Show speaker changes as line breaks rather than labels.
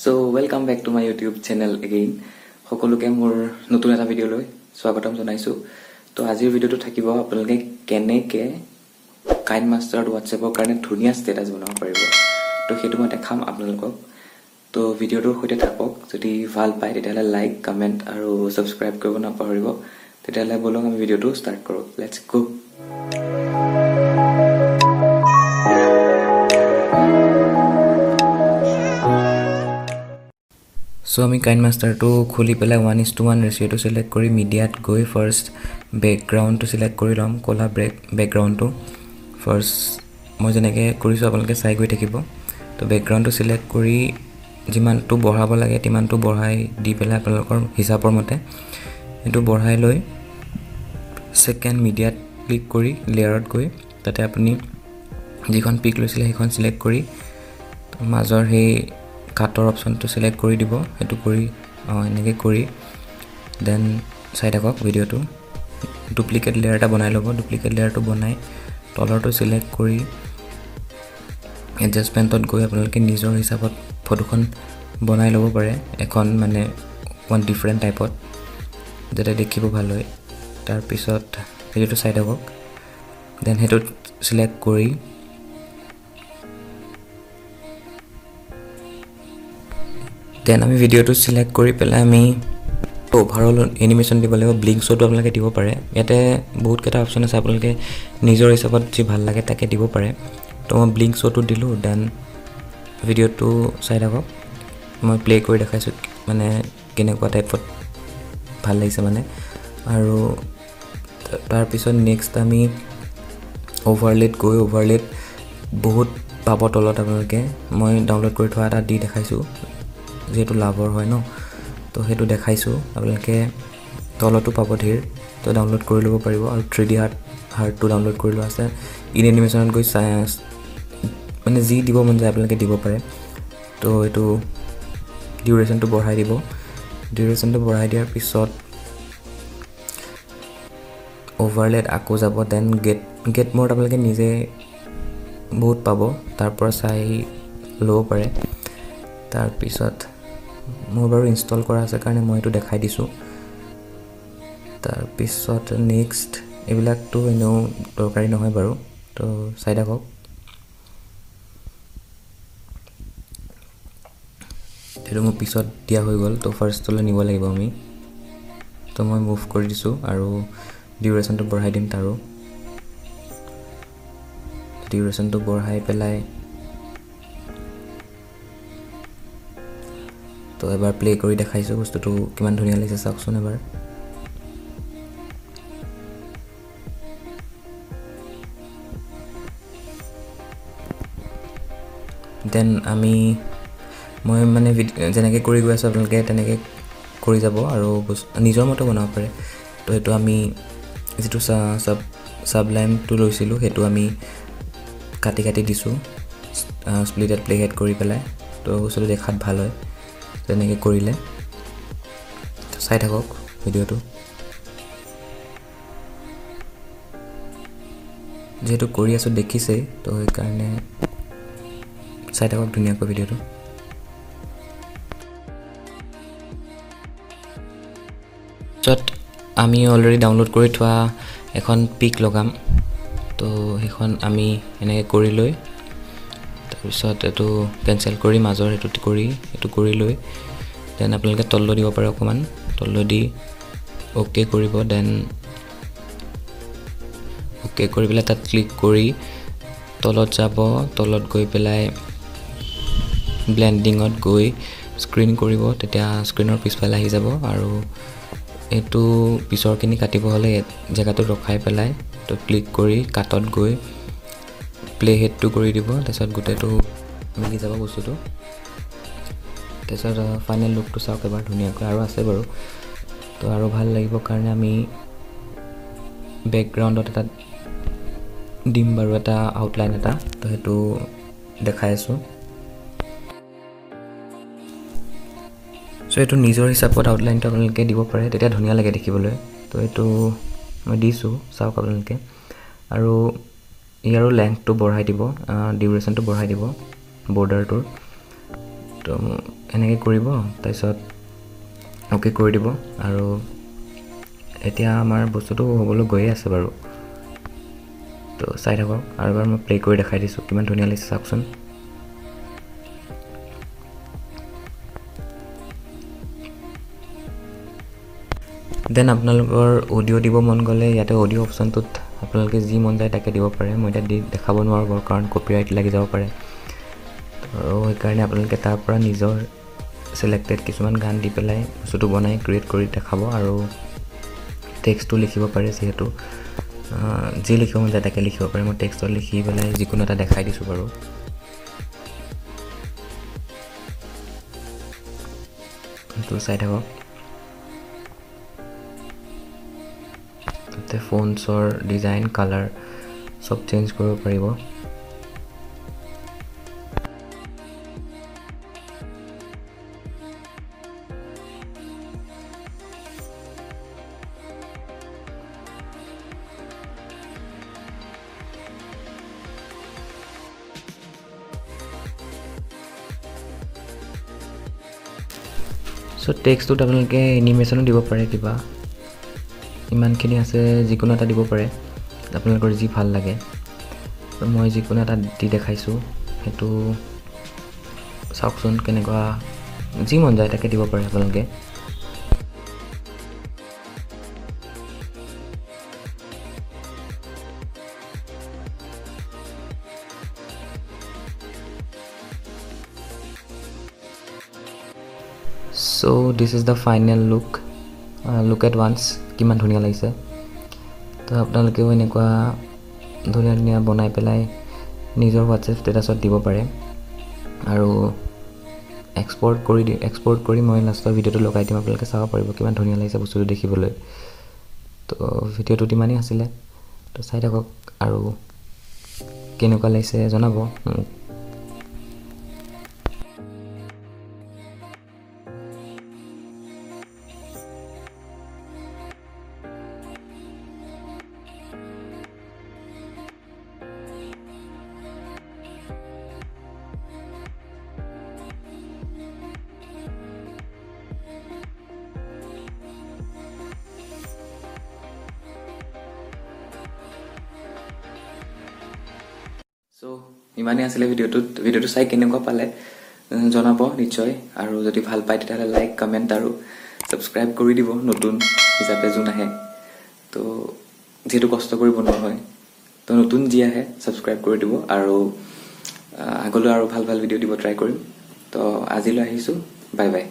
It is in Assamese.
So welcome back to my YouTube channel again. সকলোকে মোৰ নতুন এটা ভিডিও লৈ স্বাগতম জনাইছো। তো আজিৰ ভিডিওটো থাকিব আপোনালোকে কেনেকে কাইনমাষ্টাৰ WhatsAppৰ কাৰণে ধুনীয়া ষ্টেটাস বনাব পাৰিব। তো সেইটো মই দেখাম আপোনালোকক। তো ভিডিওটোৰ সৈতে থাকক। যদি ভাল পায় তেতিয়াহলে লাইক, কমেন্ট আৰু সাবস্ক্ৰাইব কৰিব নাপাহৰিব। তেতিয়াহলে বলক আমি ভিডিওটো ষ্টাৰ্ট কৰো। Let's go. So আমি কাইনমাষ্টাৰটো খুলি পেলাই 1:1 ৰেচিঅ'টো সিলেক্ট কৰি মিডিয়াত গৈ ফাৰ্স্ট বেকগ্ৰাউণ্ডটো সিলেক্ট কৰি লম, কোলা বেকগ্ৰাউণ্ডটো ফাৰ্স্ট মই যেনেকৈ কৰিছো আপোনালোকে চাই গৈ থাকিব। তো বেকগ্ৰাউণ্ডটো সিলেক্ট কৰি যিমানটো বঢ়াব লাগে তিমানটো বঢ়াই দি পেলাই আপোনালোকৰ হিচাপৰ মতে এটো বঢ়াই লৈ সেকেন্ড মিডিয়াত ক্লিক কৰি লেয়াৰত গৈ তাতে আপুনি যিখন পিক লৈছিলে সেইখন সিলেক্ট কৰি মাজৰ সেই কাটৰ অপশনটো সিলেক্ট কৰি দিব। এটো কৰি এনেকৈ কৰি দেন চাই থাকক ভিডিওটো। ডুপ্লিকেট লেয়াৰ এটা বনাই ল'ব। ডুপ্লিকেট লেয়াৰটো বনাই তলৰটো সিলেক্ট কৰি এডজাষ্টমেন্টত গৈ আপোনালোকে নিজৰ হিচাপত ফটোখন বনাই ল'ব পাৰে। এখন মানে ওৱান ডিফাৰেন্ট টাইপত যেটা দেখিব ভাল হয়। তাৰ পিছত ভিডিওটো চাই থাকক। দেন হেটো সিলেক্ট কৰি দেন আমি ভিডিওটো সিলেক্ট কৰি পেলাই আমি ওভাৰঅল এনিমেশন দিব লাগিব। ব্লিংক শ্বটো আপোনালোকে দিব পাৰে। ইয়াতে বহুত কেইটা অপচন আছে, আপোনালোকে নিজৰ হিচাপত যি ভাল লাগে তাকে দিব পাৰে। তো মই ব্লিংক শ্বটো দিলো। দেন ভিডিওটো চাই থাকক। মই প্লে কৰি দেখাইছো মানে কেনেকুৱা টাইপত ভাল লাগিছে মানে। আৰু তাৰ পিছত নেক্সট আমি ওভাৰলেট গৈ ওভাৰলেট বহুত পাব তলত আপোনালোকে। মই ডাউনলোড কৰি থোৱা এটা দি দেখাইছো যেটো লাভৰ হয় ন। তো হেতু দেখাইছো আপোনালোকে তলতো পাব ধীৰ। তো ডাউনলোড কৰি ল'ব পাৰিব। আৰু 3D হাৰ্টটো ডাউনলোড কৰি লোৱা আছে। ইন এনিমেশনত গৈ মানে যি দিব মন যায় আপোনালোকে দিব পাৰে। তো এটো ডিউৰেচনটো বঢ়াই দিব। ডিউৰেচনটো বঢ়াই দিয়াৰ পিছত ওভাৰলেট আকৌ যাব। দেন গেট মোড আপোনালোকে নিজে বহুত পাব, তাৰ পৰা চাই ল'ব পাৰে। তাৰ পিছত মোৰ বাৰু ইনষ্টল কৰা আছে কাৰণে মই এটো দেখাই দিছো। তাৰ পিছত নেক্সট এইবিলাকটো এনেও দৰকাৰী নহয় বাৰু। তো চাই থাকক। এটো মোৰ পিছত দিয়া হৈ গ'ল। তো ফাৰ্ষ্টলৈ নিব লাগিব আমি। তো মই মুভ কৰি দিছো আৰু ডিউৰেচনটো বঢ়াই দিম। তাৰো ডিউৰেচনটো বঢ়াই পেলাই তো এবাৰ প্লে কৰি দেখাইছো বস্তুটো কিমান ধুনীয়া লাগিছে চাওকচোন এবাৰ। দেন মই মানে যেনেকৈ কৰি গৈ আছো আপোনালোকে তেনেকৈ কৰি যাব আৰু নিজৰ মতে বনাব পাৰে। তো এটো আমি যেটো সাবলাইমটো লৈছিলো হেতু আমি কাটি কাটি দিছো স্প্লিটেড প্লেহেড কৰি পেলাই। তো বস্তুটো দেখাত ভাল হয় তেনেকৈ কৰিলে। চাই থাকক ভিডিওটো। যেহেতু কৰি আছো দেখিছে তো সেইকাৰণে চাই থাকক ধুনীয়াকৈ ভিডিওটো। য'ত আমি অলৰেডি ডাউনলোড কৰি থোৱা এখন পিক লগাম। তো সেইখন আমি এনেকৈ কৰি লৈ তাৰপিছত এটো কেনসেল কৰি মাজৰ এটো কৰি লৈ দেন আপোনালোকে তললৈ দিব পাৰে অকমান। তললৈ দি ওকে কৰিব। দেন ওকে কৰি পেলাই তাত ক্লিক কৰি তলত যাব। তলত গৈ পেলাই ব্লেন্ডিঙত গৈ স্ক্ৰিন কৰিব। তেতিয়া স্ক্ৰিনৰ পিছফালে আহি যাব আৰু এটো পিছৰখিনি কাটিব হলে জায়গাটো ৰখাই পেলাই তো ক্লিক কৰি কাটত গৈ প্লে হেডটো কৰি দিব। তাৰপিছত গোটেটো মিলি যাব বস্তুটো। তাৰপিছত ফাইনেল লুকটো চাওক এবাৰ ধুনীয়াকৈ আৰু আছে বাৰু। তো আৰু ভাল লাগিব কাৰণে আমি বেকগ্ৰাউণ্ডত এটা দিম বাৰু, এটা আউটলাইন এটা। তো হেতু দেখাই আছো। সো এটো নিজৰ হিচাপত আউটলাইনটো আপোনালোকে দিব পাৰে, তেতিয়া ধুনীয়া লাগে দেখিবলৈ। তো এটো মই দিছো চাওক আপোনালোকে। আৰু ইয়াৰো লেন্থটো বঢ়াই দিব, ডিউৰেচনটো বঢ়াই দিব বৰ্ডাৰটোৰ। তো এনেকৈ কৰিব, তাৰপিছত অ'কে কৰি দিব। আৰু এতিয়া আমাৰ বস্তুটো হ'বলৈ গৈয়ে আছে বাৰু। তো চাই থাকক, আৰু এবাৰ মই প্লে' কৰি দেখাই দিছোঁ কিমান ধুনীয়া লাগিছে চাওকচোন। দেন আপোনালোকৰ অডিঅ' দিব মন গ'লে ইয়াতে অডিঅ' অপশ্যনটোত আপোনালোকে যি মন যায় তাকে দিব পাৰে। মই এতিয়া দেখাব নোৱাৰোঁ বাৰু, কাৰণ কপিৰাইট লাগি যাব পাৰে। আৰু সেইকাৰণে আপোনালোকে তাৰ পৰা নিজৰ ছিলেক্টেড কিছুমান গান দি পেলাই বস্তুটো বনাই ক্ৰিয়েট কৰি দেখাব। আৰু টেক্সটো লিখিব পাৰে, যিহেতু যি লিখিব মন যায় তাকে লিখিব পাৰে। মই টেক্সটত লিখি পেলাই যিকোনো এটা দেখাই দিছোঁ বাৰু। সেইটো চাই থাকক। তাতে ফোনছৰ ডিজাইন, কালাৰ চব চেঞ্জ কৰিব পাৰিব। চ' টেক্সটোত আপোনালোকে এনিমেশ্যনো দিব পাৰে, কিবা ইমানখিনি আছে, যিকোনো এটা দিব পাৰে আপোনালোকৰ যি ভাল লাগে। মই যিকোনো এটা দি দেখাইছোঁ, সেইটো চাওকচোন কেনেকুৱা, যি মন যায় তাকে দিব পাৰে আপোনালোকে। So' this is the final look at once, কিমান ধুনীয়া লাগিছে। তো আপোনালোকেও এনেকুৱা ধুনীয়া ধুনীয়া বনাই পেলাই নিজৰ হোৱাটছএপ ষ্টেটাছত দিব পাৰে। আৰু এক্সপৰ্ট কৰি মই লাষ্টৰ ভিডিঅ'টো লগাই দিম, আপোনালোকে চাব পাৰিব কিমান ধুনীয়া লাগিছে বস্তুটো দেখিবলৈ। তো ভিডিঅ'টোত ইমানেই আছিলে, তো চাই থাকক আৰু কেনেকুৱা লাগিছে জনাব মোক। চ' ইমানেই আছিলে ভিডিঅ'টো চাই কেনেকুৱা পালে জনাব নিশ্চয়। আৰু যদি ভাল পায় তেতিয়াহ'লে লাইক, কমেণ্ট আৰু ছাবস্ক্ৰাইব কৰি দিব নতুন হিচাপে যোন আহে। তো যিহেতু কষ্ট কৰি বনোৱা হয়, তো নতুন যি আহে ছাবস্ক্ৰাইব কৰি দিব। আৰু আগলৈ আৰু ভাল ভাল ভিডিঅ' দিব ট্ৰাই কৰিম। তো আজিলৈ আহিছোঁ, বাই বাই।